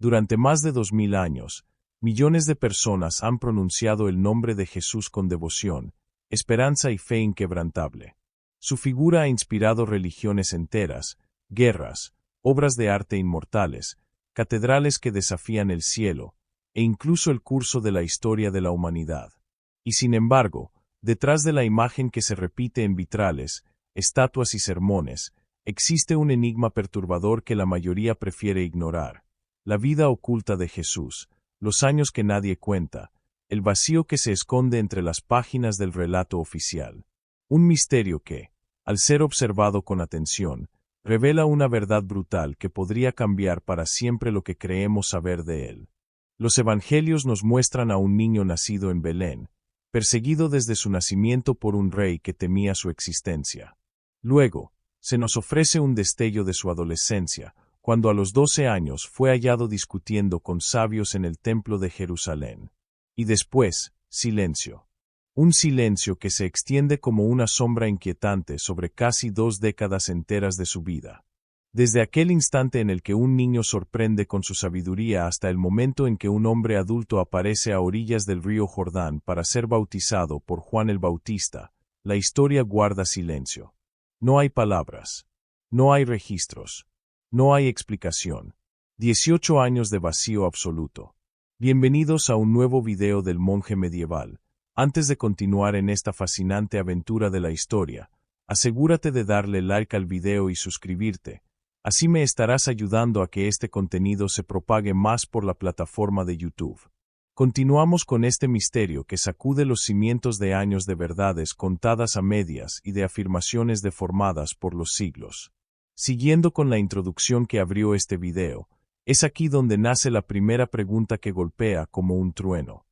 Durante más de 2000 años, millones de personas han pronunciado el nombre de Jesús con devoción, esperanza y fe inquebrantable. Su figura ha inspirado religiones enteras, guerras, obras de arte inmortales, catedrales que desafían el cielo, e incluso el curso de la historia de la humanidad. Y sin embargo, detrás de la imagen que se repite en vitrales, estatuas y sermones, existe un enigma perturbador que la mayoría prefiere ignorar: la vida oculta de Jesús, los años que nadie cuenta, el vacío que se esconde entre las páginas del relato oficial. Un misterio que, al ser observado con atención, revela una verdad brutal que podría cambiar para siempre lo que creemos saber de él. Los evangelios nos muestran a un niño nacido en Belén, perseguido desde su nacimiento por un rey que temía su existencia. Luego, se nos ofrece un destello de su adolescencia, cuando a los 12 años fue hallado discutiendo con sabios en el templo de Jerusalén. Y después, silencio. Un silencio que se extiende como una sombra inquietante sobre casi 2 décadas enteras de su vida. Desde aquel instante en el que un niño sorprende con su sabiduría hasta el momento en que un hombre adulto aparece a orillas del río Jordán para ser bautizado por Juan el Bautista, la historia guarda silencio. No hay palabras. No hay registros. No hay explicación. 18 años de vacío absoluto. Bienvenidos a un nuevo video del monje medieval. Antes de continuar en esta fascinante aventura de la historia, asegúrate de darle like al video y suscribirte. Así me estarás ayudando a que este contenido se propague más por la plataforma de YouTube. Continuamos con este misterio que sacude los cimientos de años de verdades contadas a medias y de afirmaciones deformadas por los siglos. Siguiendo con la introducción que abrió este video, es aquí donde nace la primera pregunta que golpea como un trueno.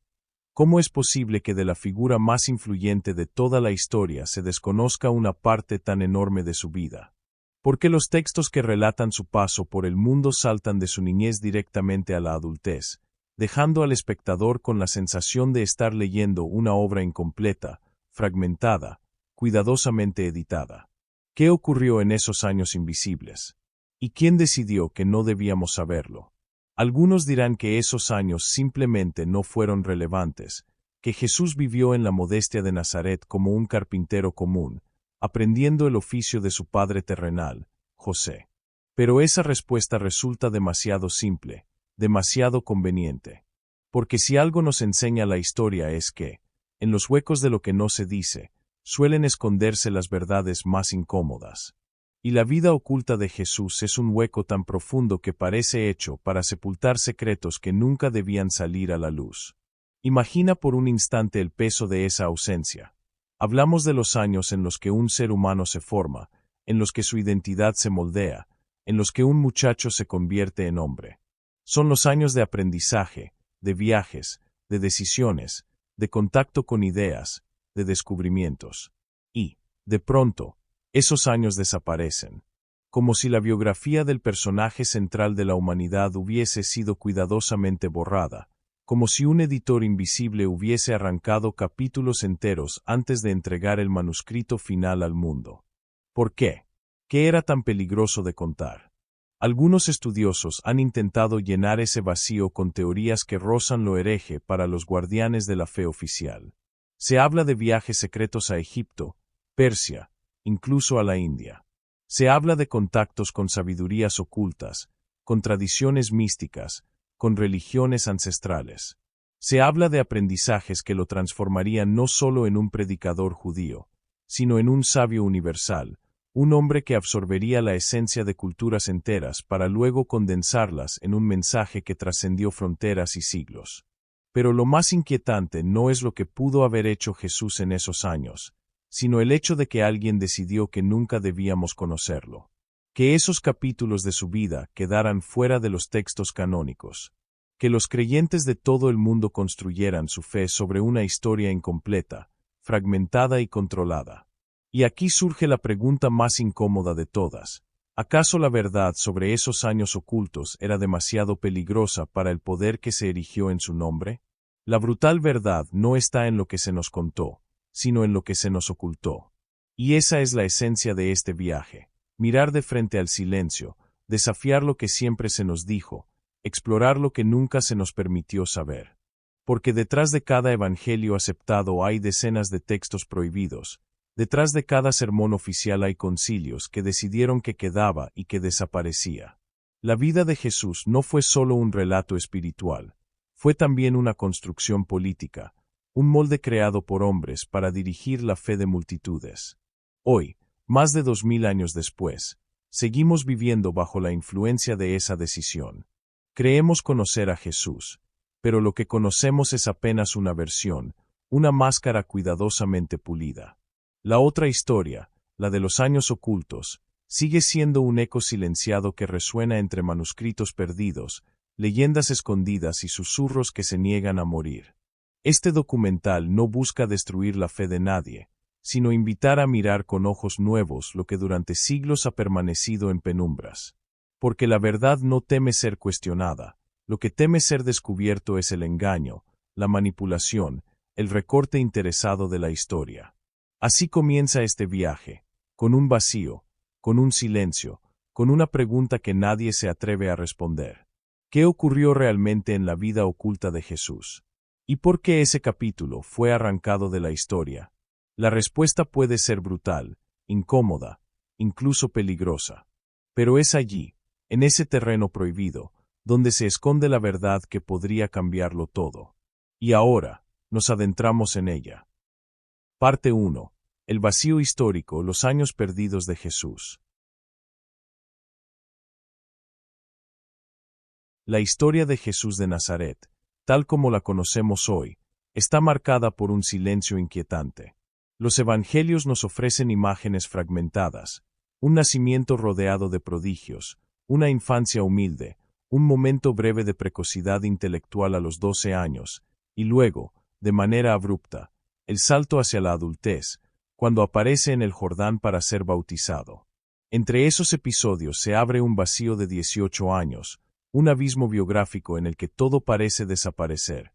¿Cómo es posible que de la figura más influyente de toda la historia se desconozca una parte tan enorme de su vida? ¿Por qué los textos que relatan su paso por el mundo saltan de su niñez directamente a la adultez, dejando al espectador con la sensación de estar leyendo una obra incompleta, fragmentada, cuidadosamente editada? ¿Qué ocurrió en esos años invisibles? ¿Y quién decidió que no debíamos saberlo? Algunos dirán que esos años simplemente no fueron relevantes, que Jesús vivió en la modestia de Nazaret como un carpintero común, aprendiendo el oficio de su padre terrenal, José. Pero esa respuesta resulta demasiado simple, demasiado conveniente. Porque si algo nos enseña la historia es que, en los huecos de lo que no se dice, suelen esconderse las verdades más incómodas. Y la vida oculta de Jesús es un hueco tan profundo que parece hecho para sepultar secretos que nunca debían salir a la luz. Imagina por un instante el peso de esa ausencia. Hablamos de los años en los que un ser humano se forma, en los que su identidad se moldea, en los que un muchacho se convierte en hombre. Son los años de aprendizaje, de viajes, de decisiones, de contacto con ideas, de descubrimientos. Y, de pronto, esos años desaparecen. Como si la biografía del personaje central de la humanidad hubiese sido cuidadosamente borrada, como si un editor invisible hubiese arrancado capítulos enteros antes de entregar el manuscrito final al mundo. ¿Por qué? ¿Qué era tan peligroso de contar? Algunos estudiosos han intentado llenar ese vacío con teorías que rozan lo hereje para los guardianes de la fe oficial. Se habla de viajes secretos a Egipto, Persia, incluso a la India. Se habla de contactos con sabidurías ocultas, con tradiciones místicas, con religiones ancestrales. Se habla de aprendizajes que lo transformarían no solo en un predicador judío, sino en un sabio universal, un hombre que absorbería la esencia de culturas enteras para luego condensarlas en un mensaje que trascendió fronteras y siglos. Pero lo más inquietante no es lo que pudo haber hecho Jesús en esos años, sino el hecho de que alguien decidió que nunca debíamos conocerlo. Que esos capítulos de su vida quedaran fuera de los textos canónicos. Que los creyentes de todo el mundo construyeran su fe sobre una historia incompleta, fragmentada y controlada. Y aquí surge la pregunta más incómoda de todas. ¿Acaso la verdad sobre esos años ocultos era demasiado peligrosa para el poder que se erigió en su nombre? La brutal verdad no está en lo que se nos contó, sino en lo que se nos ocultó. Y esa es la esencia de este viaje: mirar de frente al silencio, desafiar lo que siempre se nos dijo, explorar lo que nunca se nos permitió saber. Porque detrás de cada evangelio aceptado hay decenas de textos prohibidos, detrás de cada sermón oficial hay concilios que decidieron que quedaba y que desaparecía. La vida de Jesús no fue solo un relato espiritual, fue también una construcción política, un molde creado por hombres para dirigir la fe de multitudes. Hoy, más de 2000 años después, seguimos viviendo bajo la influencia de esa decisión. Creemos conocer a Jesús, pero lo que conocemos es apenas una versión, una máscara cuidadosamente pulida. La otra historia, la de los años ocultos, sigue siendo un eco silenciado que resuena entre manuscritos perdidos, leyendas escondidas y susurros que se niegan a morir. Este documental no busca destruir la fe de nadie, sino invitar a mirar con ojos nuevos lo que durante siglos ha permanecido en penumbras. Porque la verdad no teme ser cuestionada, lo que teme ser descubierto es el engaño, la manipulación, el recorte interesado de la historia. Así comienza este viaje, con un vacío, con un silencio, con una pregunta que nadie se atreve a responder. ¿Qué ocurrió realmente en la vida oculta de Jesús? ¿Y por qué ese capítulo fue arrancado de la historia? La respuesta puede ser brutal, incómoda, incluso peligrosa. Pero es allí, en ese terreno prohibido, donde se esconde la verdad que podría cambiarlo todo. Y ahora, nos adentramos en ella. Parte 1. El vacío histórico, los años perdidos de Jesús. La historia de Jesús de Nazaret, tal como la conocemos hoy, está marcada por un silencio inquietante. Los evangelios nos ofrecen imágenes fragmentadas, un nacimiento rodeado de prodigios, una infancia humilde, un momento breve de precocidad intelectual a los 12 años, y luego, de manera abrupta, el salto hacia la adultez, cuando aparece en el Jordán para ser bautizado. Entre esos episodios se abre un vacío de 18 años, un abismo biográfico en el que todo parece desaparecer.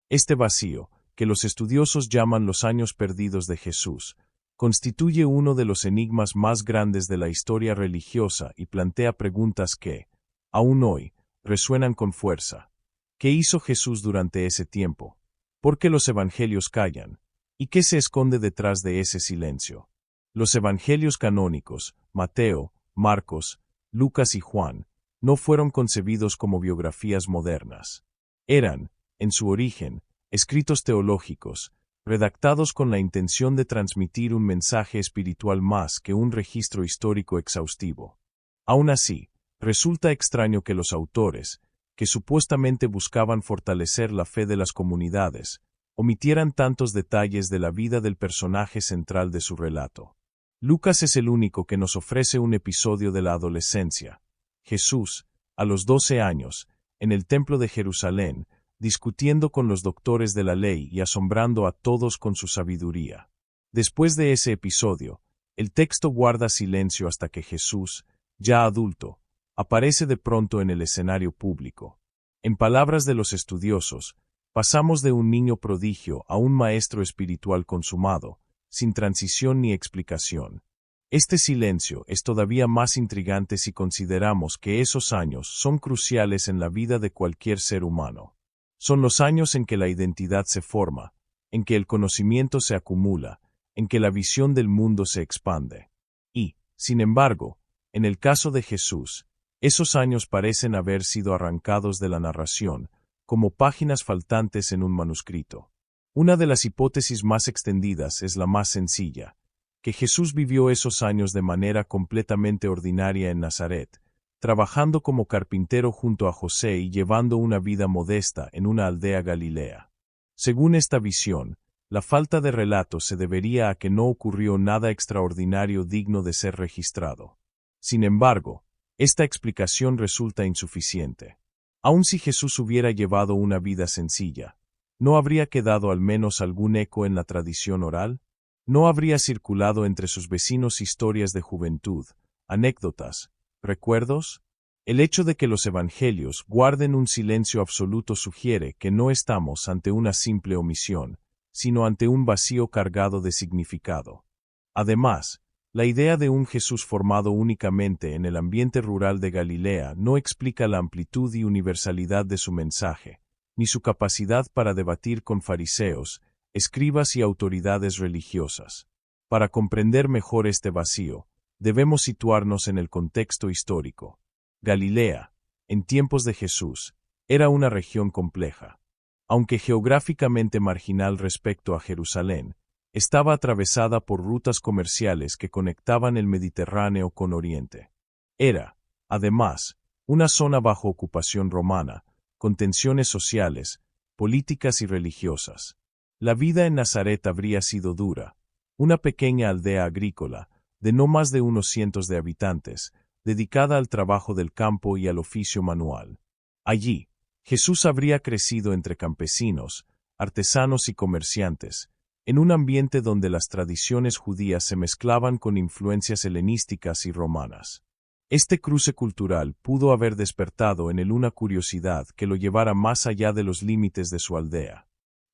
Este vacío, que los estudiosos llaman los años perdidos de Jesús, constituye uno de los enigmas más grandes de la historia religiosa y plantea preguntas que, aún hoy, resuenan con fuerza. ¿Qué hizo Jesús durante ese tiempo? ¿Por qué los evangelios callan? ¿Y qué se esconde detrás de ese silencio? Los evangelios canónicos, Mateo, Marcos, Lucas y Juan, no fueron concebidos como biografías modernas. Eran, en su origen, escritos teológicos, redactados con la intención de transmitir un mensaje espiritual más que un registro histórico exhaustivo. Aún así, resulta extraño que los autores, que supuestamente buscaban fortalecer la fe de las comunidades, omitieran tantos detalles de la vida del personaje central de su relato. Lucas es el único que nos ofrece un episodio de la adolescencia. Jesús, a los 12 años, en el templo de Jerusalén, discutiendo con los doctores de la ley y asombrando a todos con su sabiduría. Después de ese episodio, el texto guarda silencio hasta que Jesús, ya adulto, aparece de pronto en el escenario público. En palabras de los estudiosos, pasamos de un niño prodigio a un maestro espiritual consumado, sin transición ni explicación. Este silencio es todavía más intrigante si consideramos que esos años son cruciales en la vida de cualquier ser humano. Son los años en que la identidad se forma, en que el conocimiento se acumula, en que la visión del mundo se expande. Y, sin embargo, en el caso de Jesús, esos años parecen haber sido arrancados de la narración, como páginas faltantes en un manuscrito. Una de las hipótesis más extendidas es la más sencilla, que Jesús vivió esos años de manera completamente ordinaria en Nazaret, trabajando como carpintero junto a José y llevando una vida modesta en una aldea galilea. Según esta visión, la falta de relato se debería a que no ocurrió nada extraordinario digno de ser registrado. Sin embargo, esta explicación resulta insuficiente. Aun si Jesús hubiera llevado una vida sencilla, ¿no habría quedado al menos algún eco en la tradición oral? ¿No habría circulado entre sus vecinos historias de juventud, anécdotas, recuerdos? El hecho de que los evangelios guarden un silencio absoluto sugiere que no estamos ante una simple omisión, sino ante un vacío cargado de significado. Además, La idea de un Jesús formado únicamente en el ambiente rural de Galilea no explica la amplitud y universalidad de su mensaje, ni su capacidad para debatir con fariseos, escribas y autoridades religiosas. Para comprender mejor este vacío, debemos situarnos en el contexto histórico. Galilea, en tiempos de Jesús, era una región compleja. Aunque geográficamente marginal respecto a Jerusalén, estaba atravesada por rutas comerciales que conectaban el Mediterráneo con Oriente. Era, además, una zona bajo ocupación romana, con tensiones sociales, políticas y religiosas. La vida en Nazaret habría sido dura, una pequeña aldea agrícola, de no más de unos cientos de habitantes, dedicada al trabajo del campo y al oficio manual. Allí, Jesús habría crecido entre campesinos, artesanos y comerciantes, en un ambiente donde las tradiciones judías se mezclaban con influencias helenísticas y romanas. Este cruce cultural pudo haber despertado en él una curiosidad que lo llevara más allá de los límites de su aldea.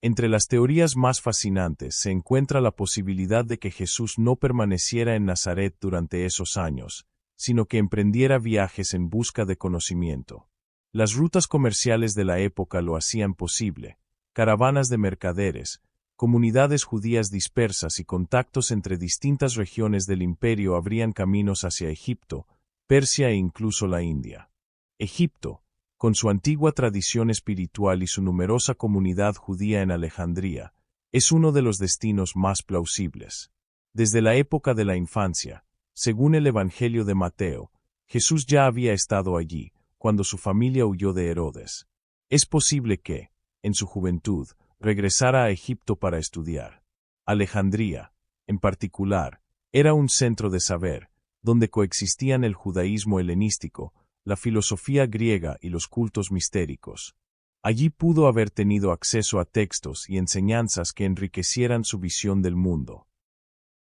Entre las teorías más fascinantes se encuentra la posibilidad de que Jesús no permaneciera en Nazaret durante esos años, sino que emprendiera viajes en busca de conocimiento. Las rutas comerciales de la época lo hacían posible: caravanas de mercaderes, comunidades judías dispersas y contactos entre distintas regiones del imperio abrían caminos hacia Egipto, Persia e incluso la India. Egipto, con su antigua tradición espiritual y su numerosa comunidad judía en Alejandría, es uno de los destinos más plausibles. Desde la época de la infancia, según el Evangelio de Mateo, Jesús ya había estado allí, cuando su familia huyó de Herodes. Es posible que, en su juventud, regresara a Egipto para estudiar. Alejandría, en particular, era un centro de saber, donde coexistían el judaísmo helenístico, la filosofía griega y los cultos mistéricos. Allí pudo haber tenido acceso a textos y enseñanzas que enriquecieran su visión del mundo.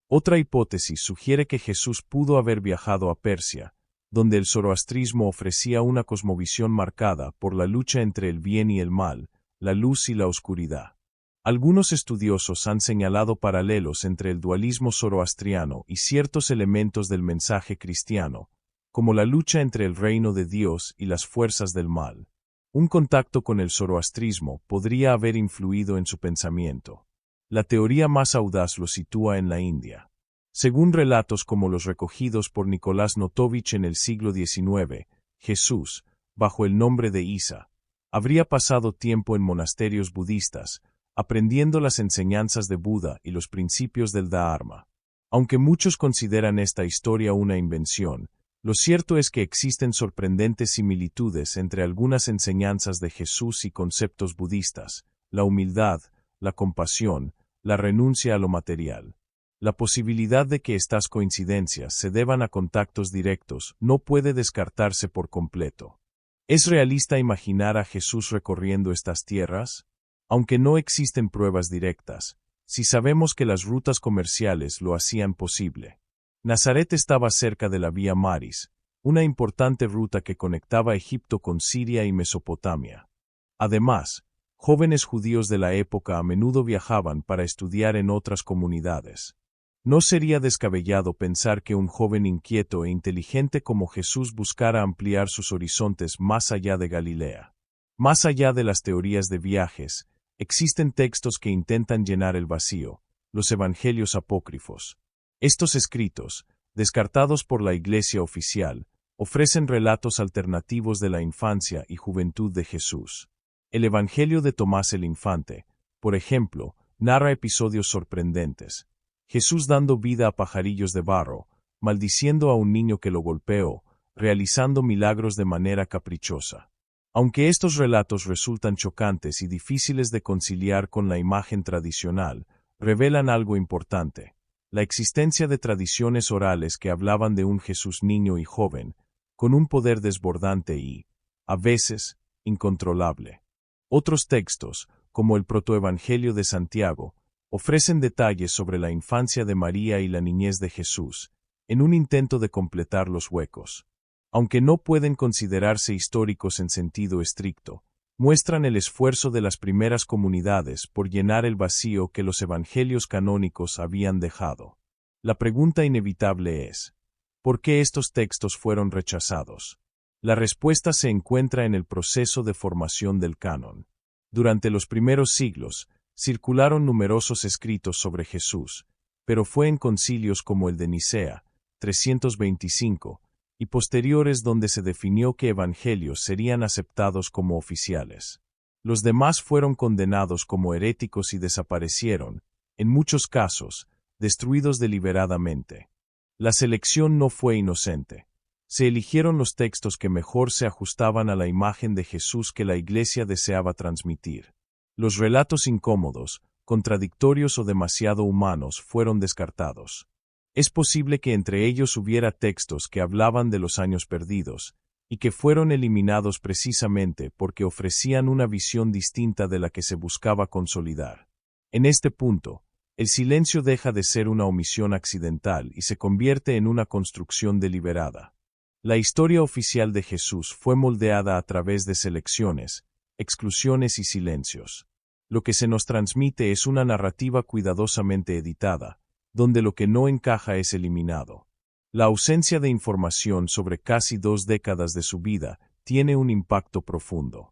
Otra hipótesis sugiere que Jesús pudo haber viajado a Persia, donde el zoroastrismo ofrecía una cosmovisión marcada por la lucha entre el bien y el mal, la luz y la oscuridad. Algunos estudiosos han señalado paralelos entre el dualismo zoroastriano y ciertos elementos del mensaje cristiano, como la lucha entre el reino de Dios y las fuerzas del mal. Un contacto con el zoroastrismo podría haber influido en su pensamiento. La teoría más audaz lo sitúa en la India. Según relatos como los recogidos por Nicolás Notovich en el siglo XIX, Jesús, bajo el nombre de Isa, habría pasado tiempo en monasterios budistas, aprendiendo las enseñanzas de Buda y los principios del Dharma. Aunque muchos consideran esta historia una invención, lo cierto es que existen sorprendentes similitudes entre algunas enseñanzas de Jesús y conceptos budistas: la humildad, la compasión, la renuncia a lo material. La posibilidad de que estas coincidencias se deban a contactos directos no puede descartarse por completo. ¿Es realista imaginar a Jesús recorriendo estas tierras? Aunque no existen pruebas directas, sí sabemos que las rutas comerciales lo hacían posible. Nazaret estaba cerca de la Vía Maris, una importante ruta que conectaba Egipto con Siria y Mesopotamia. Además, jóvenes judíos de la época a menudo viajaban para estudiar en otras comunidades. No sería descabellado pensar que un joven inquieto e inteligente como Jesús buscara ampliar sus horizontes más allá de Galilea. Más allá de las teorías de viajes, existen textos que intentan llenar el vacío: los evangelios apócrifos. Estos escritos, descartados por la Iglesia oficial, ofrecen relatos alternativos de la infancia y juventud de Jesús. El Evangelio de Tomás el Infante, por ejemplo, narra episodios sorprendentes: Jesús dando vida a pajarillos de barro, maldiciendo a un niño que lo golpeó, realizando milagros de manera caprichosa. Aunque estos relatos resultan chocantes y difíciles de conciliar con la imagen tradicional, revelan algo importante: la existencia de tradiciones orales que hablaban de un Jesús niño y joven, con un poder desbordante y, a veces, incontrolable. Otros textos, como el Protoevangelio de Santiago, ofrecen detalles sobre la infancia de María y la niñez de Jesús, en un intento de completar los huecos. Aunque no pueden considerarse históricos en sentido estricto, muestran el esfuerzo de las primeras comunidades por llenar el vacío que los evangelios canónicos habían dejado. La pregunta inevitable es, ¿por qué estos textos fueron rechazados? La respuesta se encuentra en el proceso de formación del canon. Durante los primeros siglos, circularon numerosos escritos sobre Jesús, pero fue en concilios como el de Nicea, 325, y posteriores donde se definió que evangelios serían aceptados como oficiales. Los demás fueron condenados como heréticos y desaparecieron, en muchos casos, destruidos deliberadamente. La selección no fue inocente. Se eligieron los textos que mejor se ajustaban a la imagen de Jesús que la Iglesia deseaba transmitir. Los relatos incómodos, contradictorios o demasiado humanos fueron descartados. Es posible que entre ellos hubiera textos que hablaban de los años perdidos, y que fueron eliminados precisamente porque ofrecían una visión distinta de la que se buscaba consolidar. En este punto, el silencio deja de ser una omisión accidental y se convierte en una construcción deliberada. La historia oficial de Jesús fue moldeada a través de selecciones, exclusiones y silencios. Lo que se nos transmite es una narrativa cuidadosamente editada, donde lo que no encaja es eliminado. La ausencia de información sobre casi 2 décadas de su vida tiene un impacto profundo.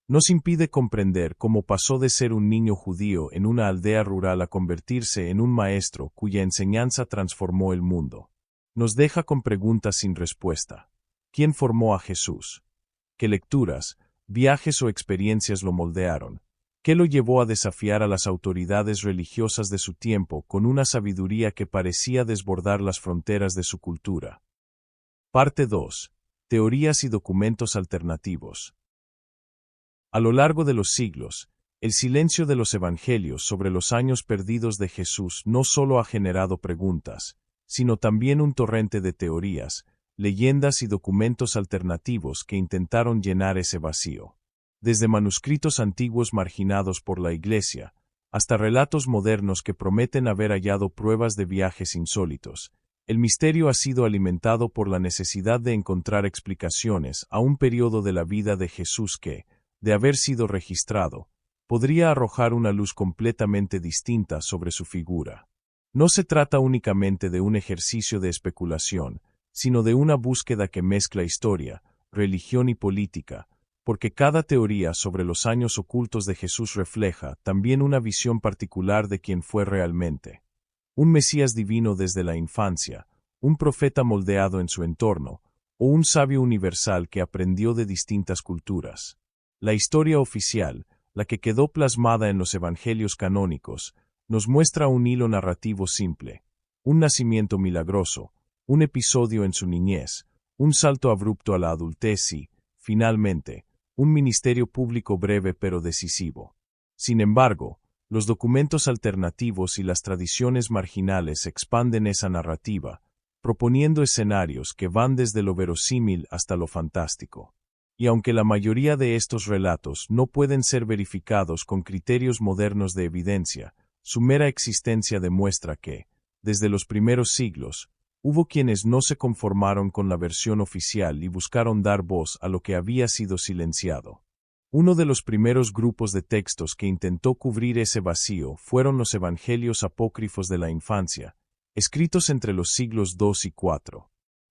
Nos impide comprender cómo pasó de ser un niño judío en una aldea rural a convertirse en un maestro cuya enseñanza transformó el mundo. Nos deja con preguntas sin respuesta. ¿Quién formó a Jesús? ¿Qué lecturas, viajes o experiencias lo moldearon? ¿Qué lo llevó a desafiar a las autoridades religiosas de su tiempo con una sabiduría que parecía desbordar las fronteras de su cultura? Parte 2. Teorías y documentos alternativos. A lo largo de los siglos, el silencio de los evangelios sobre los años perdidos de Jesús no solo ha generado preguntas, sino también un torrente de teorías, leyendas y documentos alternativos que intentaron llenar ese vacío. Desde manuscritos antiguos marginados por la Iglesia, hasta relatos modernos que prometen haber hallado pruebas de viajes insólitos, el misterio ha sido alimentado por la necesidad de encontrar explicaciones a un periodo de la vida de Jesús que, de haber sido registrado, podría arrojar una luz completamente distinta sobre su figura. No se trata únicamente de un ejercicio de especulación, sino de una búsqueda que mezcla historia, religión y política, porque cada teoría sobre los años ocultos de Jesús refleja también una visión particular de quién fue realmente. Un Mesías divino desde la infancia, un profeta moldeado en su entorno, o un sabio universal que aprendió de distintas culturas. La historia oficial, la que quedó plasmada en los evangelios canónicos, nos muestra un hilo narrativo simple, un nacimiento milagroso, un episodio en su niñez, un salto abrupto a la adultez y, finalmente, un ministerio público breve pero decisivo. Sin embargo, los documentos alternativos y las tradiciones marginales expanden esa narrativa, proponiendo escenarios que van desde lo verosímil hasta lo fantástico. Y aunque la mayoría de estos relatos no pueden ser verificados con criterios modernos de evidencia, su mera existencia demuestra que, desde los primeros siglos, hubo quienes no se conformaron con la versión oficial y buscaron dar voz a lo que había sido silenciado. Uno de los primeros grupos de textos que intentó cubrir ese vacío fueron los evangelios apócrifos de la infancia, escritos entre los siglos II y IV.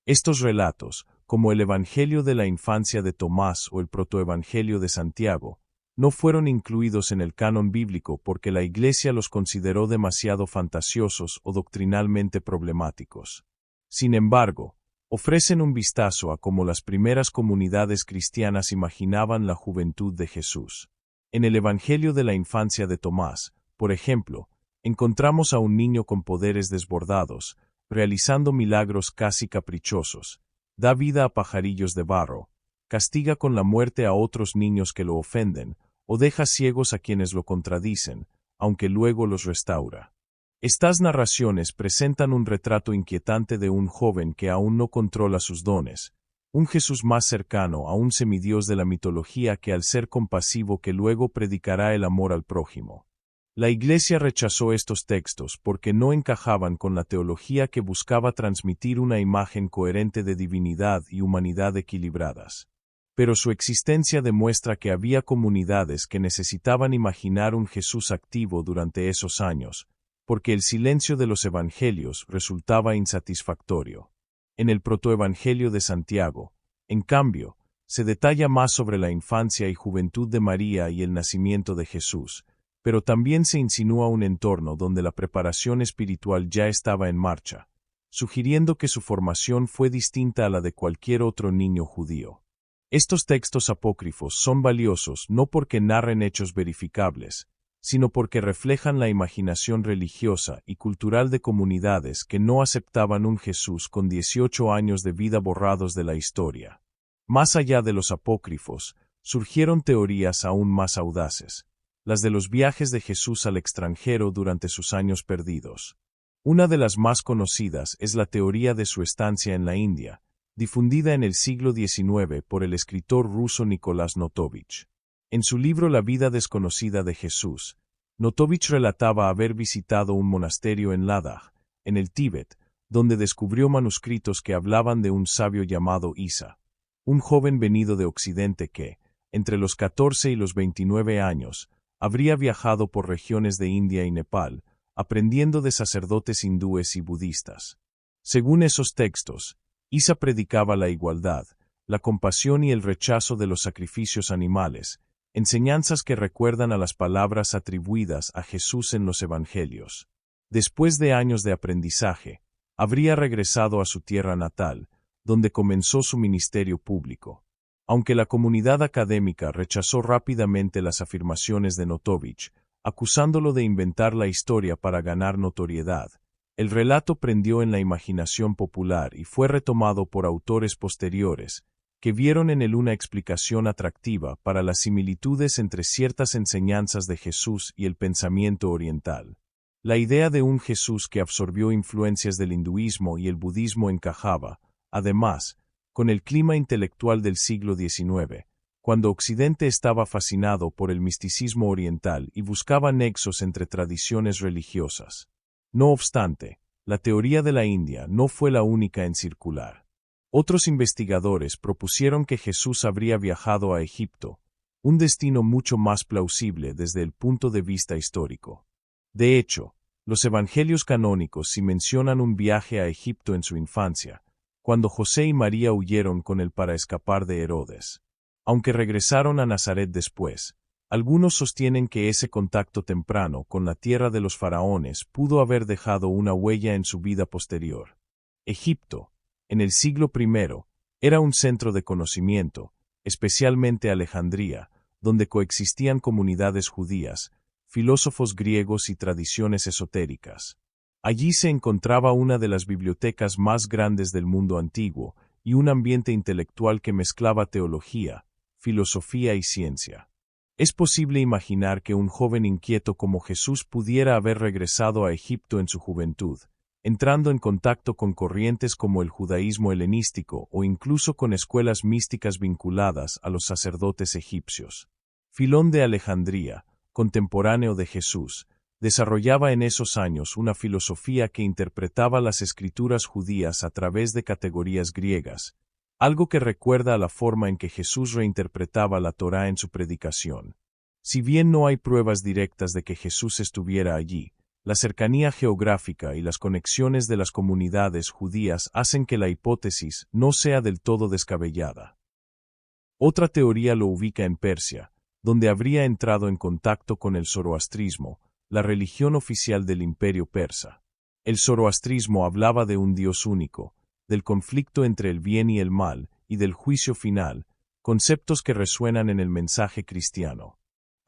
Estos relatos, como el Evangelio de la infancia de Tomás o el Protoevangelio de Santiago, no fueron incluidos en el canon bíblico porque la Iglesia los consideró demasiado fantasiosos o doctrinalmente problemáticos. Sin embargo, ofrecen un vistazo a cómo las primeras comunidades cristianas imaginaban la juventud de Jesús. En el Evangelio de la infancia de Tomás, por ejemplo, encontramos a un niño con poderes desbordados, realizando milagros casi caprichosos, da vida a pajarillos de barro, castiga con la muerte a otros niños que lo ofenden, o deja ciegos a quienes lo contradicen, aunque luego los restaura. Estas narraciones presentan un retrato inquietante de un joven que aún no controla sus dones, un Jesús más cercano a un semidios de la mitología que al ser compasivo que luego predicará el amor al prójimo. La Iglesia rechazó estos textos porque no encajaban con la teología que buscaba transmitir una imagen coherente de divinidad y humanidad equilibradas. Pero su existencia demuestra que había comunidades que necesitaban imaginar un Jesús activo durante esos años, porque el silencio de los evangelios resultaba insatisfactorio. En el protoevangelio de Santiago, en cambio, se detalla más sobre la infancia y juventud de María y el nacimiento de Jesús, pero también se insinúa un entorno donde la preparación espiritual ya estaba en marcha, sugiriendo que su formación fue distinta a la de cualquier otro niño judío. Estos textos apócrifos son valiosos no porque narren hechos verificables, sino porque reflejan la imaginación religiosa y cultural de comunidades que no aceptaban un Jesús con 18 años de vida borrados de la historia. Más allá de los apócrifos, surgieron teorías aún más audaces, las de los viajes de Jesús al extranjero durante sus años perdidos. Una de las más conocidas es la teoría de su estancia en la India, difundida en el siglo XIX por el escritor ruso Nikolás Notovich. En su libro La vida desconocida de Jesús, Notovich relataba haber visitado un monasterio en Ladakh, en el Tíbet, donde descubrió manuscritos que hablaban de un sabio llamado Isa, un joven venido de Occidente que, entre los 14 y los 29 años, habría viajado por regiones de India y Nepal, aprendiendo de sacerdotes hindúes y budistas. Según esos textos, Isa predicaba la igualdad, la compasión y el rechazo de los sacrificios animales, enseñanzas que recuerdan a las palabras atribuidas a Jesús en los Evangelios. Después de años de aprendizaje, habría regresado a su tierra natal, donde comenzó su ministerio público. Aunque la comunidad académica rechazó rápidamente las afirmaciones de Notovich, acusándolo de inventar la historia para ganar notoriedad, el relato prendió en la imaginación popular y fue retomado por autores posteriores, que vieron en él una explicación atractiva para las similitudes entre ciertas enseñanzas de Jesús y el pensamiento oriental. La idea de un Jesús que absorbió influencias del hinduismo y el budismo encajaba, además, con el clima intelectual del siglo XIX, cuando Occidente estaba fascinado por el misticismo oriental y buscaba nexos entre tradiciones religiosas. No obstante, la teoría de la India no fue la única en circular. Otros investigadores propusieron que Jesús habría viajado a Egipto, un destino mucho más plausible desde el punto de vista histórico. De hecho, los evangelios canónicos sí mencionan un viaje a Egipto en su infancia, cuando José y María huyeron con él para escapar de Herodes. Aunque regresaron a Nazaret después, algunos sostienen que ese contacto temprano con la tierra de los faraones pudo haber dejado una huella en su vida posterior. Egipto, en el siglo I, era un centro de conocimiento, especialmente Alejandría, donde coexistían comunidades judías, filósofos griegos y tradiciones esotéricas. Allí se encontraba una de las bibliotecas más grandes del mundo antiguo y un ambiente intelectual que mezclaba teología, filosofía y ciencia. Es posible imaginar que un joven inquieto como Jesús pudiera haber regresado a Egipto en su juventud, entrando en contacto con corrientes como el judaísmo helenístico o incluso con escuelas místicas vinculadas a los sacerdotes egipcios. Filón de Alejandría, contemporáneo de Jesús, desarrollaba en esos años una filosofía que interpretaba las escrituras judías a través de categorías griegas, algo que recuerda a la forma en que Jesús reinterpretaba la Torá en su predicación. Si bien no hay pruebas directas de que Jesús estuviera allí, la cercanía geográfica y las conexiones de las comunidades judías hacen que la hipótesis no sea del todo descabellada. Otra teoría lo ubica en Persia, donde habría entrado en contacto con el zoroastrismo, la religión oficial del imperio persa. El zoroastrismo hablaba de un Dios único, del conflicto entre el bien y el mal, y del juicio final, conceptos que resuenan en el mensaje cristiano.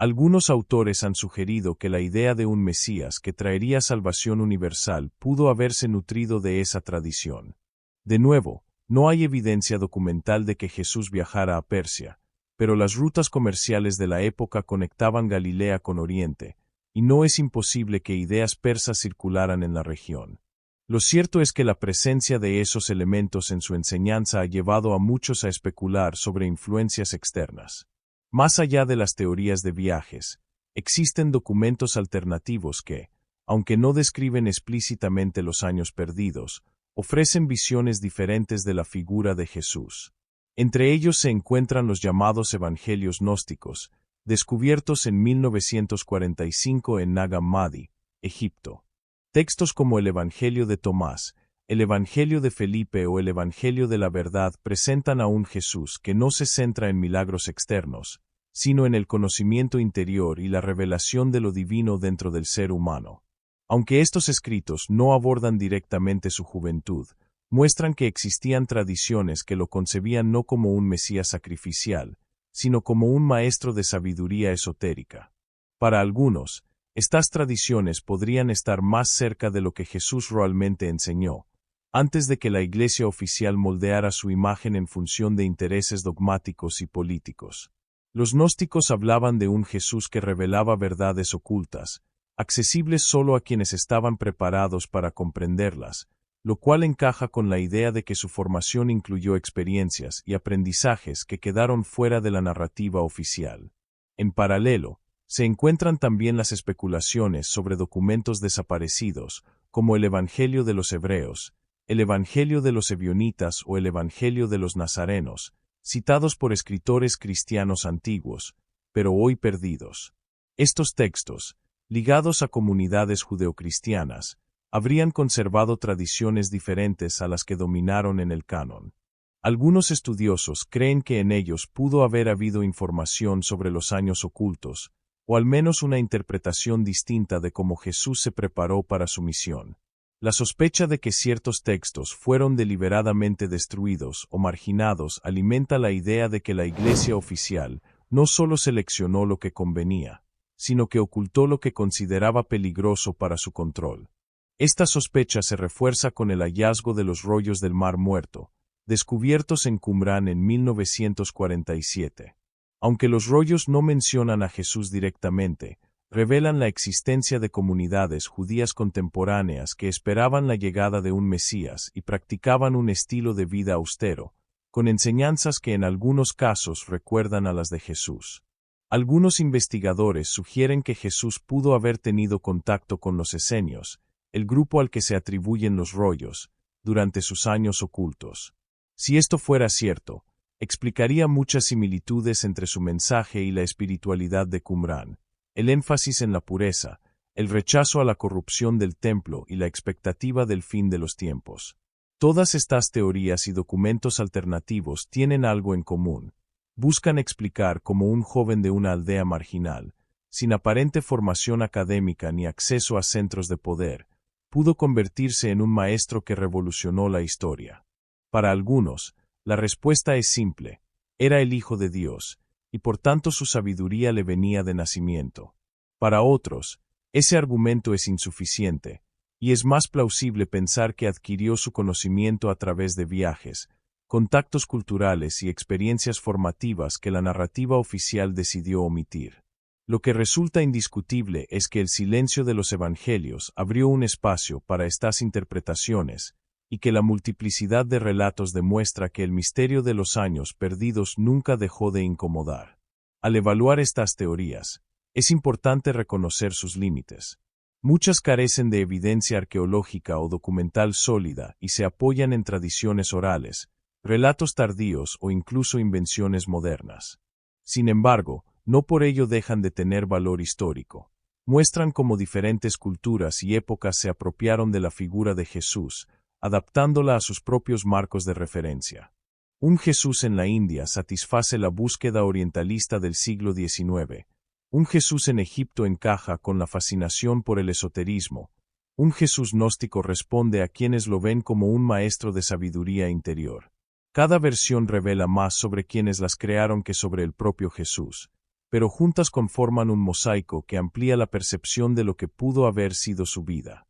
Algunos autores han sugerido que la idea de un Mesías que traería salvación universal pudo haberse nutrido de esa tradición. De nuevo, no hay evidencia documental de que Jesús viajara a Persia, pero las rutas comerciales de la época conectaban Galilea con Oriente, y no es imposible que ideas persas circularan en la región. Lo cierto es que la presencia de esos elementos en su enseñanza ha llevado a muchos a especular sobre influencias externas. Más allá de las teorías de viajes, existen documentos alternativos que, aunque no describen explícitamente los años perdidos, ofrecen visiones diferentes de la figura de Jesús. Entre ellos se encuentran los llamados Evangelios gnósticos, descubiertos en 1945 en Nag Hammadi, Egipto. Textos como el Evangelio de Tomás, el Evangelio de Felipe o el Evangelio de la Verdad presentan a un Jesús que no se centra en milagros externos, sino en el conocimiento interior y la revelación de lo divino dentro del ser humano. Aunque estos escritos no abordan directamente su juventud, muestran que existían tradiciones que lo concebían no como un Mesías sacrificial, sino como un maestro de sabiduría esotérica. Para algunos, estas tradiciones podrían estar más cerca de lo que Jesús realmente enseñó, antes de que la Iglesia oficial moldeara su imagen en función de intereses dogmáticos y políticos. Los gnósticos hablaban de un Jesús que revelaba verdades ocultas, accesibles solo a quienes estaban preparados para comprenderlas, lo cual encaja con la idea de que su formación incluyó experiencias y aprendizajes que quedaron fuera de la narrativa oficial. En paralelo, se encuentran también las especulaciones sobre documentos desaparecidos, como el Evangelio de los Hebreos, el Evangelio de los Ebionitas o el Evangelio de los Nazarenos, citados por escritores cristianos antiguos, pero hoy perdidos. Estos textos, ligados a comunidades judeocristianas, habrían conservado tradiciones diferentes a las que dominaron en el canon. Algunos estudiosos creen que en ellos pudo haber habido información sobre los años ocultos, o al menos una interpretación distinta de cómo Jesús se preparó para su misión. La sospecha de que ciertos textos fueron deliberadamente destruidos o marginados alimenta la idea de que la Iglesia oficial no solo seleccionó lo que convenía, sino que ocultó lo que consideraba peligroso para su control. Esta sospecha se refuerza con el hallazgo de los rollos del Mar Muerto, descubiertos en Qumrán en 1947. Aunque los rollos no mencionan a Jesús directamente, revelan la existencia de comunidades judías contemporáneas que esperaban la llegada de un Mesías y practicaban un estilo de vida austero, con enseñanzas que en algunos casos recuerdan a las de Jesús. Algunos investigadores sugieren que Jesús pudo haber tenido contacto con los esenios, el grupo al que se atribuyen los rollos, durante sus años ocultos. Si esto fuera cierto, explicaría muchas similitudes entre su mensaje y la espiritualidad de Qumrán, el énfasis en la pureza, el rechazo a la corrupción del templo y la expectativa del fin de los tiempos. Todas estas teorías y documentos alternativos tienen algo en común. Buscan explicar cómo un joven de una aldea marginal, sin aparente formación académica ni acceso a centros de poder, pudo convertirse en un maestro que revolucionó la historia. Para algunos, la respuesta es simple: era el Hijo de Dios, y por tanto su sabiduría le venía de nacimiento. Para otros, ese argumento es insuficiente, y es más plausible pensar que adquirió su conocimiento a través de viajes, contactos culturales y experiencias formativas que la narrativa oficial decidió omitir. Lo que resulta indiscutible es que el silencio de los evangelios abrió un espacio para estas interpretaciones, y que la multiplicidad de relatos demuestra que el misterio de los años perdidos nunca dejó de incomodar. Al evaluar estas teorías, es importante reconocer sus límites. Muchas carecen de evidencia arqueológica o documental sólida y se apoyan en tradiciones orales, relatos tardíos o incluso invenciones modernas. Sin embargo, no por ello dejan de tener valor histórico. Muestran cómo diferentes culturas y épocas se apropiaron de la figura de Jesús, adaptándola a sus propios marcos de referencia. Un Jesús en la India satisface la búsqueda orientalista del siglo XIX. Un Jesús en Egipto encaja con la fascinación por el esoterismo. Un Jesús gnóstico responde a quienes lo ven como un maestro de sabiduría interior. Cada versión revela más sobre quienes las crearon que sobre el propio Jesús, pero juntas conforman un mosaico que amplía la percepción de lo que pudo haber sido su vida.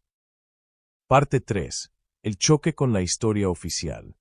Parte 3. El choque con la historia oficial.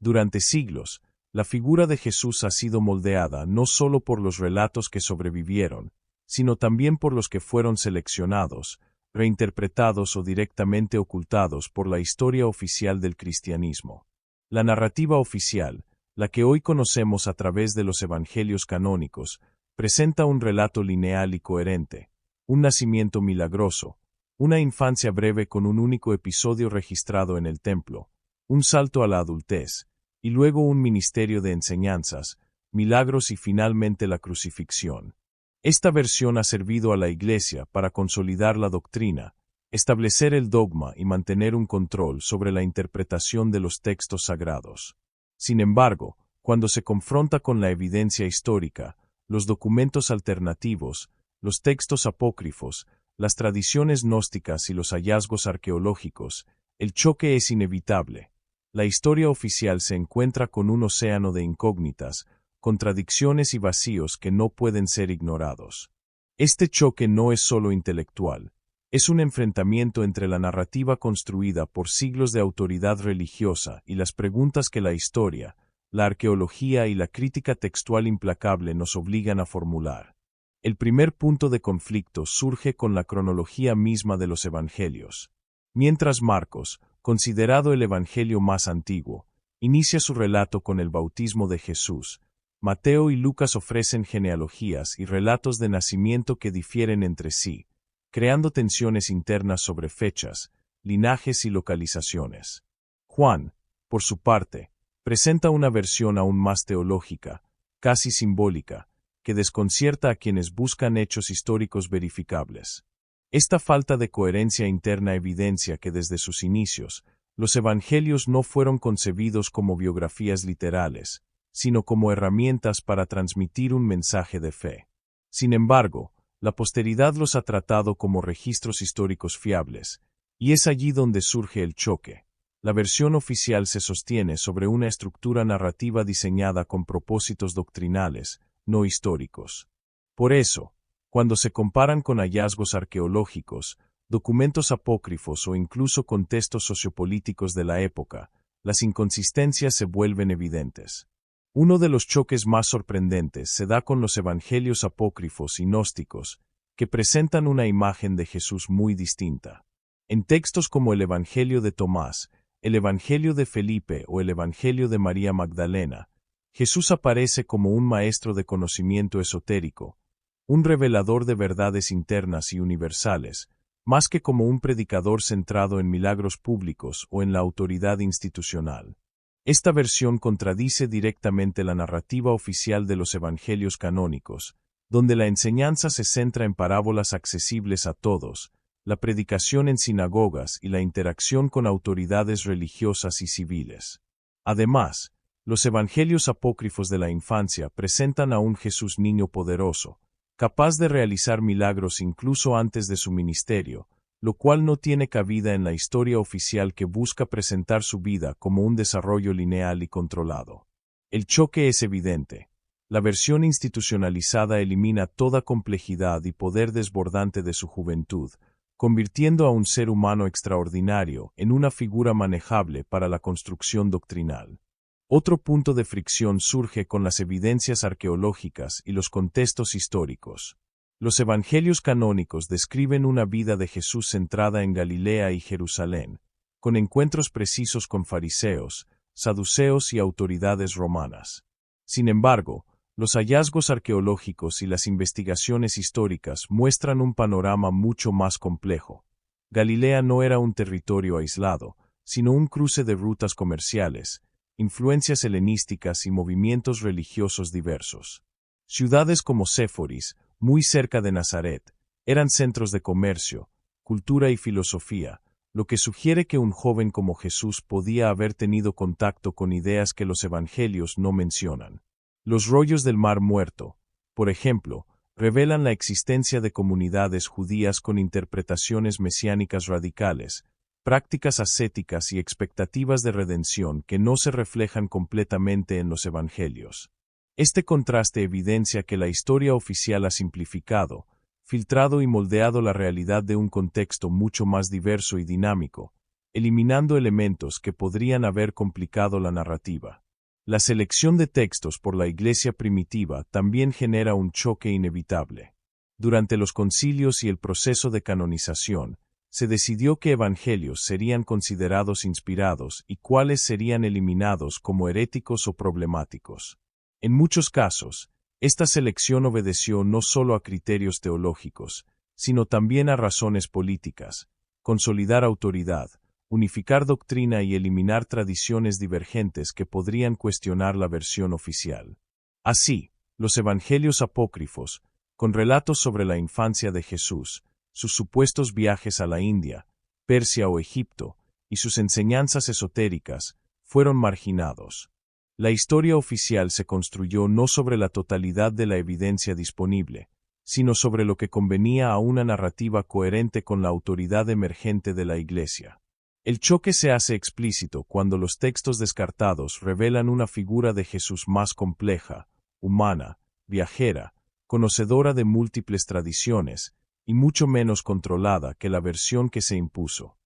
Durante siglos, la figura de Jesús ha sido moldeada no solo por los relatos que sobrevivieron, sino también por los que fueron seleccionados, reinterpretados o directamente ocultados por la historia oficial del cristianismo. La narrativa oficial, la que hoy conocemos a través de los evangelios canónicos, presenta un relato lineal y coherente, un nacimiento milagroso, una infancia breve con un único episodio registrado en el templo, un salto a la adultez, y luego un ministerio de enseñanzas, milagros y finalmente la crucifixión. Esta versión ha servido a la Iglesia para consolidar la doctrina, establecer el dogma y mantener un control sobre la interpretación de los textos sagrados. Sin embargo, cuando se confronta con la evidencia histórica, los documentos alternativos, los textos apócrifos, las tradiciones gnósticas y los hallazgos arqueológicos, el choque es inevitable. La historia oficial se encuentra con un océano de incógnitas, contradicciones y vacíos que no pueden ser ignorados. Este choque no es solo intelectual, es un enfrentamiento entre la narrativa construida por siglos de autoridad religiosa y las preguntas que la historia, la arqueología y la crítica textual implacable nos obligan a formular. El primer punto de conflicto surge con la cronología misma de los evangelios. Mientras Marcos, considerado el evangelio más antiguo, inicia su relato con el bautismo de Jesús, Mateo y Lucas ofrecen genealogías y relatos de nacimiento que difieren entre sí, creando tensiones internas sobre fechas, linajes y localizaciones. Juan, por su parte, presenta una versión aún más teológica, casi simbólica, que desconcierta a quienes buscan hechos históricos verificables. Esta falta de coherencia interna evidencia que desde sus inicios, los evangelios no fueron concebidos como biografías literales, sino como herramientas para transmitir un mensaje de fe. Sin embargo, la posteridad los ha tratado como registros históricos fiables, y es allí donde surge el choque. La versión oficial se sostiene sobre una estructura narrativa diseñada con propósitos doctrinales, no históricos. Por eso, cuando se comparan con hallazgos arqueológicos, documentos apócrifos o incluso contextos sociopolíticos de la época, las inconsistencias se vuelven evidentes. Uno de los choques más sorprendentes se da con los evangelios apócrifos y gnósticos, que presentan una imagen de Jesús muy distinta. En textos como el Evangelio de Tomás, el Evangelio de Felipe o el Evangelio de María Magdalena, Jesús aparece como un maestro de conocimiento esotérico, un revelador de verdades internas y universales, más que como un predicador centrado en milagros públicos o en la autoridad institucional. Esta versión contradice directamente la narrativa oficial de los evangelios canónicos, donde la enseñanza se centra en parábolas accesibles a todos, la predicación en sinagogas y la interacción con autoridades religiosas y civiles. Además, los evangelios apócrifos de la infancia presentan a un Jesús niño poderoso, capaz de realizar milagros incluso antes de su ministerio, lo cual no tiene cabida en la historia oficial que busca presentar su vida como un desarrollo lineal y controlado. El choque es evidente. La versión institucionalizada elimina toda complejidad y poder desbordante de su juventud, convirtiendo a un ser humano extraordinario en una figura manejable para la construcción doctrinal. Otro punto de fricción surge con las evidencias arqueológicas y los contextos históricos. Los evangelios canónicos describen una vida de Jesús centrada en Galilea y Jerusalén, con encuentros precisos con fariseos, saduceos y autoridades romanas. Sin embargo, los hallazgos arqueológicos y las investigaciones históricas muestran un panorama mucho más complejo. Galilea no era un territorio aislado, sino un cruce de rutas comerciales, influencias helenísticas y movimientos religiosos diversos. Ciudades como Séforis, muy cerca de Nazaret, eran centros de comercio, cultura y filosofía, lo que sugiere que un joven como Jesús podía haber tenido contacto con ideas que los evangelios no mencionan. Los rollos del Mar Muerto, por ejemplo, revelan la existencia de comunidades judías con interpretaciones mesiánicas radicales, prácticas ascéticas y expectativas de redención que no se reflejan completamente en los evangelios. Este contraste evidencia que la historia oficial ha simplificado, filtrado y moldeado la realidad de un contexto mucho más diverso y dinámico, eliminando elementos que podrían haber complicado la narrativa. La selección de textos por la Iglesia primitiva también genera un choque inevitable. Durante los concilios y el proceso de canonización, se decidió qué evangelios serían considerados inspirados y cuáles serían eliminados como heréticos o problemáticos. En muchos casos, esta selección obedeció no solo a criterios teológicos, sino también a razones políticas: consolidar autoridad, unificar doctrina y eliminar tradiciones divergentes que podrían cuestionar la versión oficial. Así, los evangelios apócrifos, con relatos sobre la infancia de Jesús, sus supuestos viajes a la India, Persia o Egipto, y sus enseñanzas esotéricas, fueron marginados. La historia oficial se construyó no sobre la totalidad de la evidencia disponible, sino sobre lo que convenía a una narrativa coherente con la autoridad emergente de la Iglesia. El choque se hace explícito cuando los textos descartados revelan una figura de Jesús más compleja, humana, viajera, conocedora de múltiples tradiciones, y mucho menos controlada que la versión que se impuso.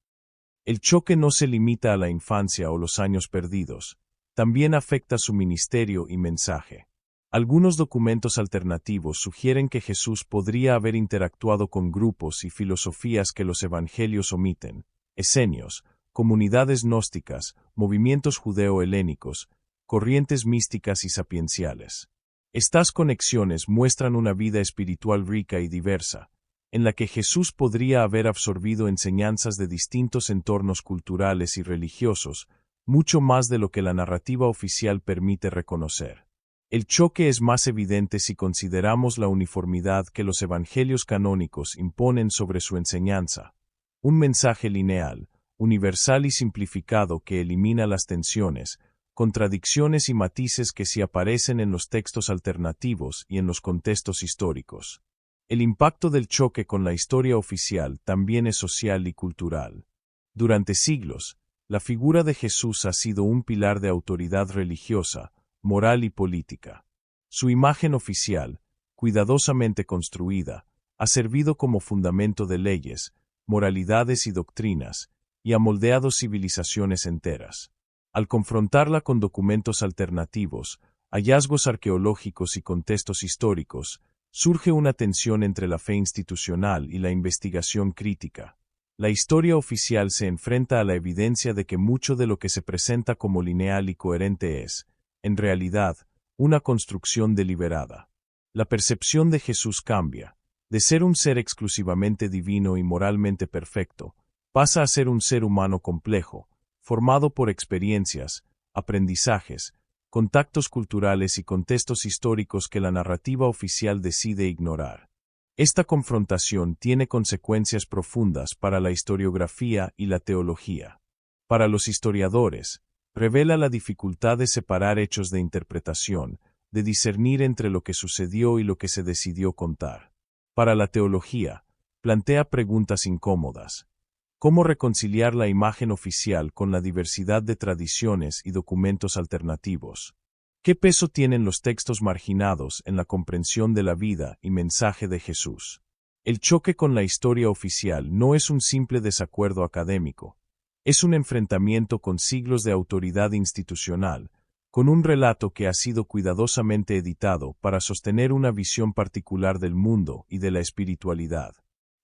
El choque no se limita a la infancia o los años perdidos, también afecta su ministerio y mensaje. Algunos documentos alternativos sugieren que Jesús podría haber interactuado con grupos y filosofías que los evangelios omiten, esenios, comunidades gnósticas, movimientos judeo-helénicos, corrientes místicas y sapienciales. Estas conexiones muestran una vida espiritual rica y diversa, en la que Jesús podría haber absorbido enseñanzas de distintos entornos culturales y religiosos, mucho más de lo que la narrativa oficial permite reconocer. El choque es más evidente si consideramos la uniformidad que los evangelios canónicos imponen sobre su enseñanza. Un mensaje lineal, universal y simplificado que elimina las tensiones, contradicciones y matices que sí aparecen en los textos alternativos y en los contextos históricos. El impacto del choque con la historia oficial también es social y cultural. Durante siglos, la figura de Jesús ha sido un pilar de autoridad religiosa, moral y política. Su imagen oficial, cuidadosamente construida, ha servido como fundamento de leyes, moralidades y doctrinas, y ha moldeado civilizaciones enteras. Al confrontarla con documentos alternativos, hallazgos arqueológicos y contextos históricos, surge una tensión entre la fe institucional y la investigación crítica. La historia oficial se enfrenta a la evidencia de que mucho de lo que se presenta como lineal y coherente es, en realidad, una construcción deliberada. La percepción de Jesús cambia. De ser un ser exclusivamente divino y moralmente perfecto, pasa a ser un ser humano complejo, formado por experiencias, aprendizajes, contactos culturales y contextos históricos que la narrativa oficial decide ignorar. Esta confrontación tiene consecuencias profundas para la historiografía y la teología. Para los historiadores, revela la dificultad de separar hechos de interpretación, de discernir entre lo que sucedió y lo que se decidió contar. Para la teología, plantea preguntas incómodas. ¿Cómo reconciliar la imagen oficial con la diversidad de tradiciones y documentos alternativos? ¿Qué peso tienen los textos marginados en la comprensión de la vida y mensaje de Jesús? El choque con la historia oficial no es un simple desacuerdo académico, es un enfrentamiento con siglos de autoridad institucional, con un relato que ha sido cuidadosamente editado para sostener una visión particular del mundo y de la espiritualidad.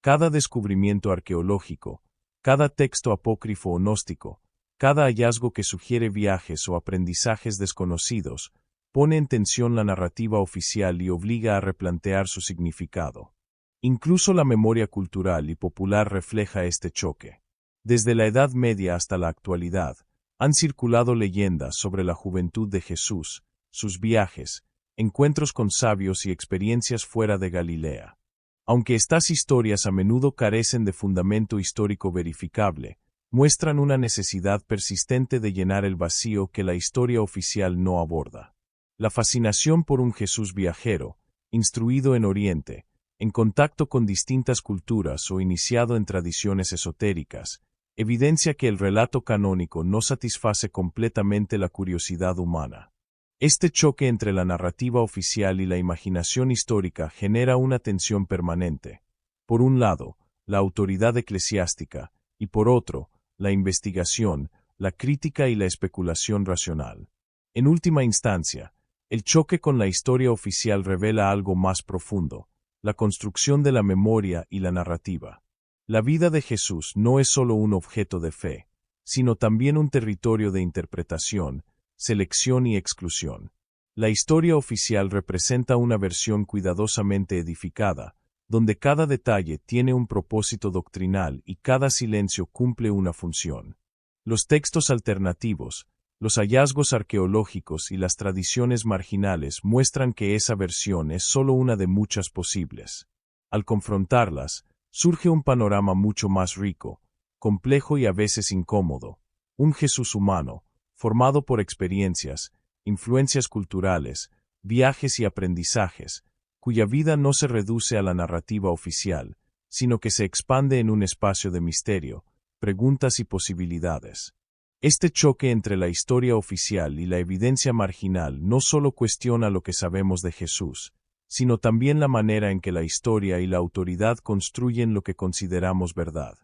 Cada descubrimiento arqueológico, cada texto apócrifo o gnóstico, cada hallazgo que sugiere viajes o aprendizajes desconocidos, pone en tensión la narrativa oficial y obliga a replantear su significado. Incluso la memoria cultural y popular refleja este choque. Desde la Edad Media hasta la actualidad, han circulado leyendas sobre la juventud de Jesús, sus viajes, encuentros con sabios y experiencias fuera de Galilea. Aunque estas historias a menudo carecen de fundamento histórico verificable, muestran una necesidad persistente de llenar el vacío que la historia oficial no aborda. La fascinación por un Jesús viajero, instruido en Oriente, en contacto con distintas culturas o iniciado en tradiciones esotéricas, evidencia que el relato canónico no satisface completamente la curiosidad humana. Este choque entre la narrativa oficial y la imaginación histórica genera una tensión permanente. Por un lado, la autoridad eclesiástica, y por otro, la investigación, la crítica y la especulación racional. En última instancia, el choque con la historia oficial revela algo más profundo, la construcción de la memoria y la narrativa. La vida de Jesús no es solo un objeto de fe, sino también un territorio de interpretación, selección y exclusión. La historia oficial representa una versión cuidadosamente edificada, donde cada detalle tiene un propósito doctrinal y cada silencio cumple una función. Los textos alternativos, los hallazgos arqueológicos y las tradiciones marginales muestran que esa versión es solo una de muchas posibles. Al confrontarlas, surge un panorama mucho más rico, complejo y a veces incómodo. Un Jesús humano, formado por experiencias, influencias culturales, viajes y aprendizajes, cuya vida no se reduce a la narrativa oficial, sino que se expande en un espacio de misterio, preguntas y posibilidades. Este choque entre la historia oficial y la evidencia marginal no solo cuestiona lo que sabemos de Jesús, sino también la manera en que la historia y la autoridad construyen lo que consideramos verdad.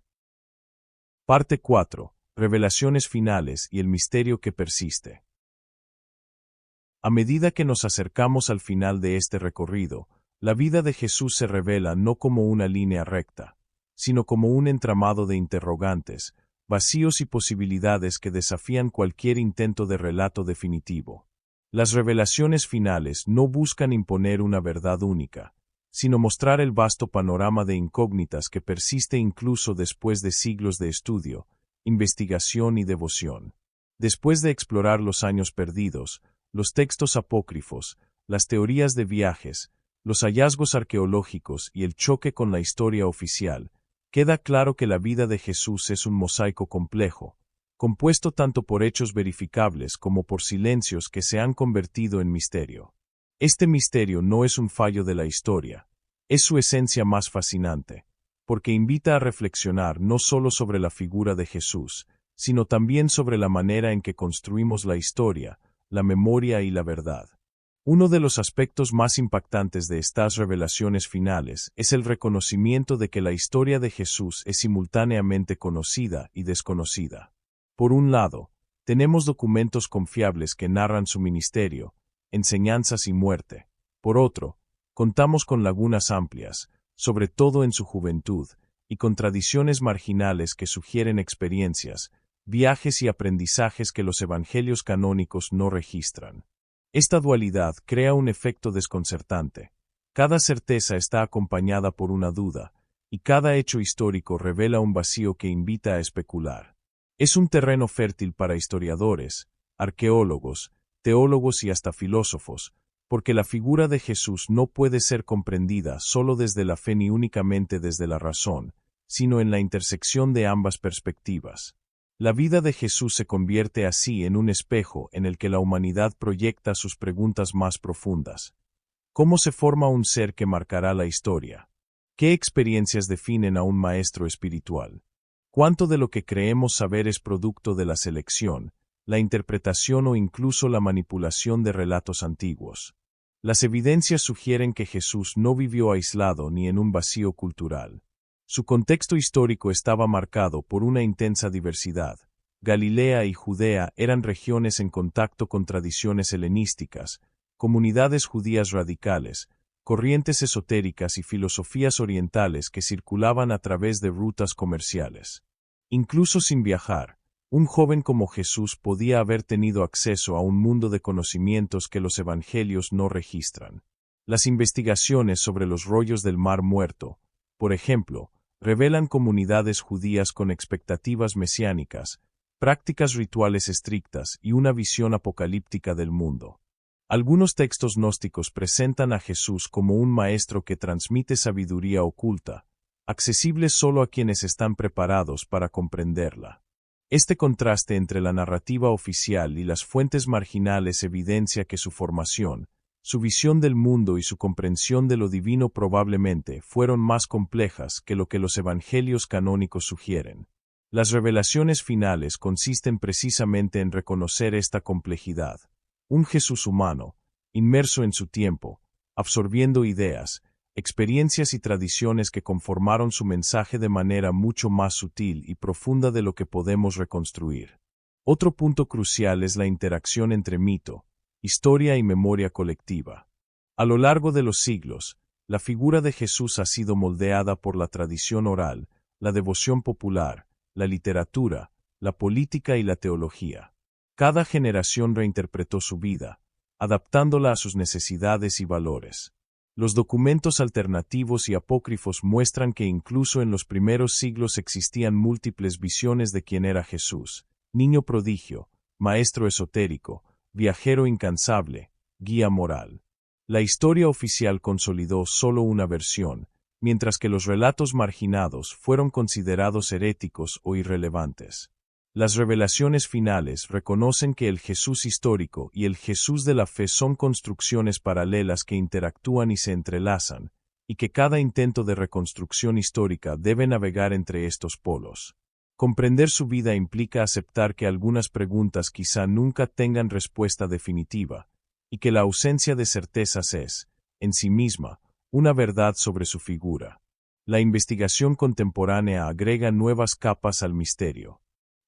Parte 4. Revelaciones finales y el misterio que persiste. A medida que nos acercamos al final de este recorrido, la vida de Jesús se revela no como una línea recta, sino como un entramado de interrogantes, vacíos y posibilidades que desafían cualquier intento de relato definitivo. Las revelaciones finales no buscan imponer una verdad única, sino mostrar el vasto panorama de incógnitas que persiste incluso después de siglos de estudio, investigación y devoción. Después de explorar los años perdidos, los textos apócrifos, las teorías de viajes, los hallazgos arqueológicos y el choque con la historia oficial, queda claro que la vida de Jesús es un mosaico complejo, compuesto tanto por hechos verificables como por silencios que se han convertido en misterio. Este misterio no es un fallo de la historia, es su esencia más fascinante, porque invita a reflexionar no solo sobre la figura de Jesús, sino también sobre la manera en que construimos la historia, la memoria y la verdad. Uno de los aspectos más impactantes de estas revelaciones finales es el reconocimiento de que la historia de Jesús es simultáneamente conocida y desconocida. Por un lado, tenemos documentos confiables que narran su ministerio, enseñanzas y muerte. Por otro, contamos con lagunas amplias, sobre todo en su juventud, y con tradiciones marginales que sugieren experiencias, viajes y aprendizajes que los evangelios canónicos no registran. Esta dualidad crea un efecto desconcertante. Cada certeza está acompañada por una duda, y cada hecho histórico revela un vacío que invita a especular. Es un terreno fértil para historiadores, arqueólogos, teólogos y hasta filósofos, porque la figura de Jesús no puede ser comprendida solo desde la fe ni únicamente desde la razón, sino en la intersección de ambas perspectivas. La vida de Jesús se convierte así en un espejo en el que la humanidad proyecta sus preguntas más profundas. ¿Cómo se forma un ser que marcará la historia? ¿Qué experiencias definen a un maestro espiritual? ¿Cuánto de lo que creemos saber es producto de la selección, la interpretación o incluso la manipulación de relatos antiguos? Las evidencias sugieren que Jesús no vivió aislado ni en un vacío cultural. Su contexto histórico estaba marcado por una intensa diversidad. Galilea y Judea eran regiones en contacto con tradiciones helenísticas, comunidades judías radicales, corrientes esotéricas y filosofías orientales que circulaban a través de rutas comerciales. Incluso sin viajar, un joven como Jesús podía haber tenido acceso a un mundo de conocimientos que los evangelios no registran. Las investigaciones sobre los rollos del Mar Muerto, por ejemplo, revelan comunidades judías con expectativas mesiánicas, prácticas rituales estrictas y una visión apocalíptica del mundo. Algunos textos gnósticos presentan a Jesús como un maestro que transmite sabiduría oculta, accesible solo a quienes están preparados para comprenderla. Este contraste entre la narrativa oficial y las fuentes marginales evidencia que su formación, su visión del mundo y su comprensión de lo divino probablemente fueron más complejas que lo que los evangelios canónicos sugieren. Las revelaciones finales consisten precisamente en reconocer esta complejidad. Un Jesús humano, inmerso en su tiempo, absorbiendo ideas, experiencias y tradiciones que conformaron su mensaje de manera mucho más sutil y profunda de lo que podemos reconstruir. Otro punto crucial es la interacción entre mito, historia y memoria colectiva. A lo largo de los siglos, la figura de Jesús ha sido moldeada por la tradición oral, la devoción popular, la literatura, la política y la teología. Cada generación reinterpretó su vida, adaptándola a sus necesidades y valores. Los documentos alternativos y apócrifos muestran que incluso en los primeros siglos existían múltiples visiones de quién era Jesús: niño prodigio, maestro esotérico, viajero incansable, guía moral. La historia oficial consolidó solo una versión, mientras que los relatos marginados fueron considerados heréticos o irrelevantes. Las revelaciones finales reconocen que el Jesús histórico y el Jesús de la fe son construcciones paralelas que interactúan y se entrelazan, y que cada intento de reconstrucción histórica debe navegar entre estos polos. Comprender su vida implica aceptar que algunas preguntas quizá nunca tengan respuesta definitiva, y que la ausencia de certezas es, en sí misma, una verdad sobre su figura. La investigación contemporánea agrega nuevas capas al misterio.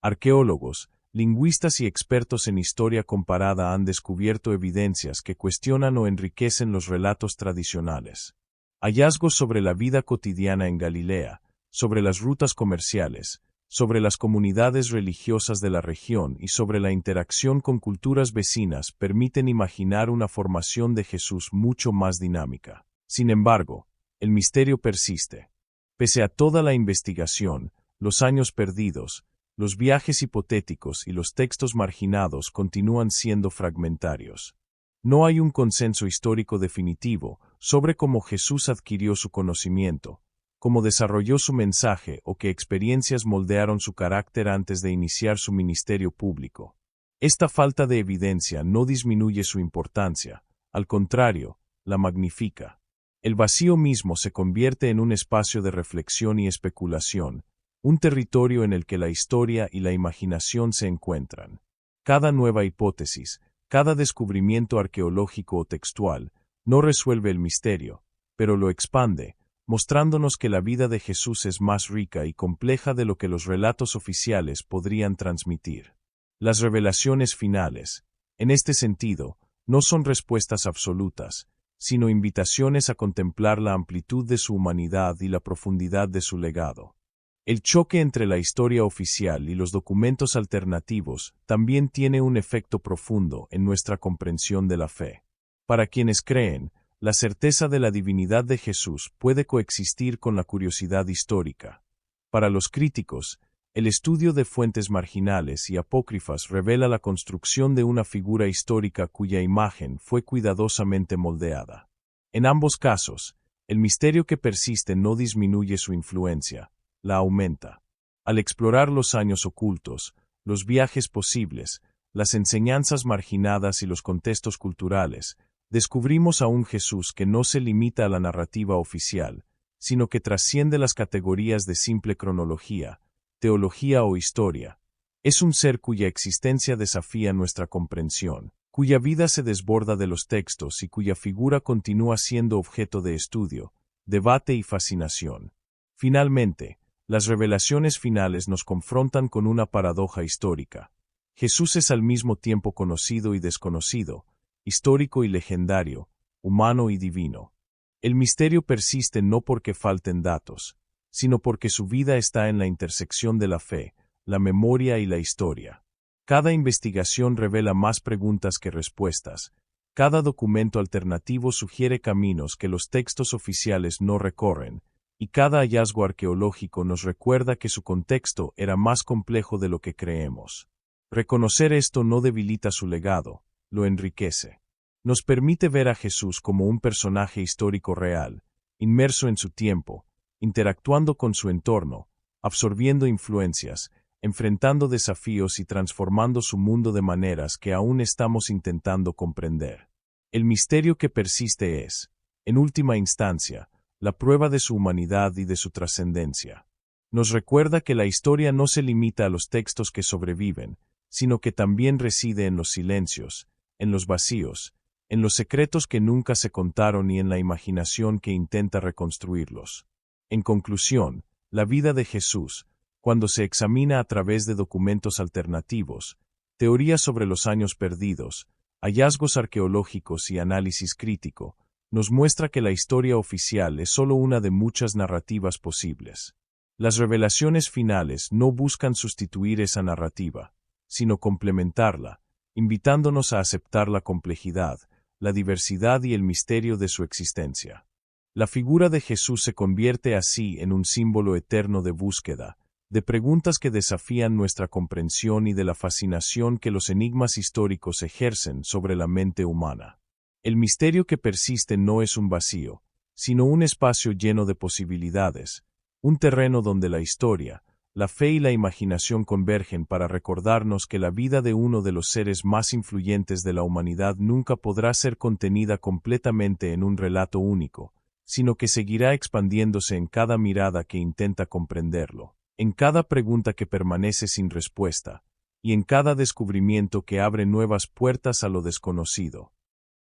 Arqueólogos, lingüistas y expertos en historia comparada han descubierto evidencias que cuestionan o enriquecen los relatos tradicionales. Hallazgos sobre la vida cotidiana en Galilea, sobre las rutas comerciales, sobre las comunidades religiosas de la región y sobre la interacción con culturas vecinas permiten imaginar una formación de Jesús mucho más dinámica. Sin embargo, el misterio persiste. Pese a toda la investigación, los años perdidos, los viajes hipotéticos y los textos marginados continúan siendo fragmentarios. No hay un consenso histórico definitivo sobre cómo Jesús adquirió su conocimiento, cómo desarrolló su mensaje o qué experiencias moldearon su carácter antes de iniciar su ministerio público. Esta falta de evidencia no disminuye su importancia, al contrario, la magnifica. El vacío mismo se convierte en un espacio de reflexión y especulación, un territorio en el que la historia y la imaginación se encuentran. Cada nueva hipótesis, cada descubrimiento arqueológico o textual, no resuelve el misterio, pero lo expande, mostrándonos que la vida de Jesús es más rica y compleja de lo que los relatos oficiales podrían transmitir. Las revelaciones finales, en este sentido, no son respuestas absolutas, sino invitaciones a contemplar la amplitud de su humanidad y la profundidad de su legado. El choque entre la historia oficial y los documentos alternativos también tiene un efecto profundo en nuestra comprensión de la fe. Para quienes creen, la certeza de la divinidad de Jesús puede coexistir con la curiosidad histórica. Para los críticos, el estudio de fuentes marginales y apócrifas revela la construcción de una figura histórica cuya imagen fue cuidadosamente moldeada. En ambos casos, el misterio que persiste no disminuye su influencia, la aumenta. Al explorar los años ocultos, los viajes posibles, las enseñanzas marginadas y los contextos culturales, descubrimos a un Jesús que no se limita a la narrativa oficial, sino que trasciende las categorías de simple cronología, teología o historia. Es un ser cuya existencia desafía nuestra comprensión, cuya vida se desborda de los textos y cuya figura continúa siendo objeto de estudio, debate y fascinación. Finalmente, las revelaciones finales nos confrontan con una paradoja histórica. Jesús es al mismo tiempo conocido y desconocido, histórico y legendario, humano y divino. El misterio persiste no porque falten datos, sino porque su vida está en la intersección de la fe, la memoria y la historia. Cada investigación revela más preguntas que respuestas. Cada documento alternativo sugiere caminos que los textos oficiales no recorren, y cada hallazgo arqueológico nos recuerda que su contexto era más complejo de lo que creemos. Reconocer esto no debilita su legado, lo enriquece. Nos permite ver a Jesús como un personaje histórico real, inmerso en su tiempo, interactuando con su entorno, absorbiendo influencias, enfrentando desafíos y transformando su mundo de maneras que aún estamos intentando comprender. El misterio que persiste es, en última instancia, la prueba de su humanidad y de su trascendencia. Nos recuerda que la historia no se limita a los textos que sobreviven, sino que también reside en los silencios, en los vacíos, en los secretos que nunca se contaron y en la imaginación que intenta reconstruirlos. En conclusión, la vida de Jesús, cuando se examina a través de documentos alternativos, teorías sobre los años perdidos, hallazgos arqueológicos y análisis crítico, nos muestra que la historia oficial es solo una de muchas narrativas posibles. Las revelaciones finales no buscan sustituir esa narrativa, sino complementarla, invitándonos a aceptar la complejidad, la diversidad y el misterio de su existencia. La figura de Jesús se convierte así en un símbolo eterno de búsqueda, de preguntas que desafían nuestra comprensión y de la fascinación que los enigmas históricos ejercen sobre la mente humana. El misterio que persiste no es un vacío, sino un espacio lleno de posibilidades, un terreno donde la historia, la fe y la imaginación convergen para recordarnos que la vida de uno de los seres más influyentes de la humanidad nunca podrá ser contenida completamente en un relato único, sino que seguirá expandiéndose en cada mirada que intenta comprenderlo, en cada pregunta que permanece sin respuesta, y en cada descubrimiento que abre nuevas puertas a lo desconocido.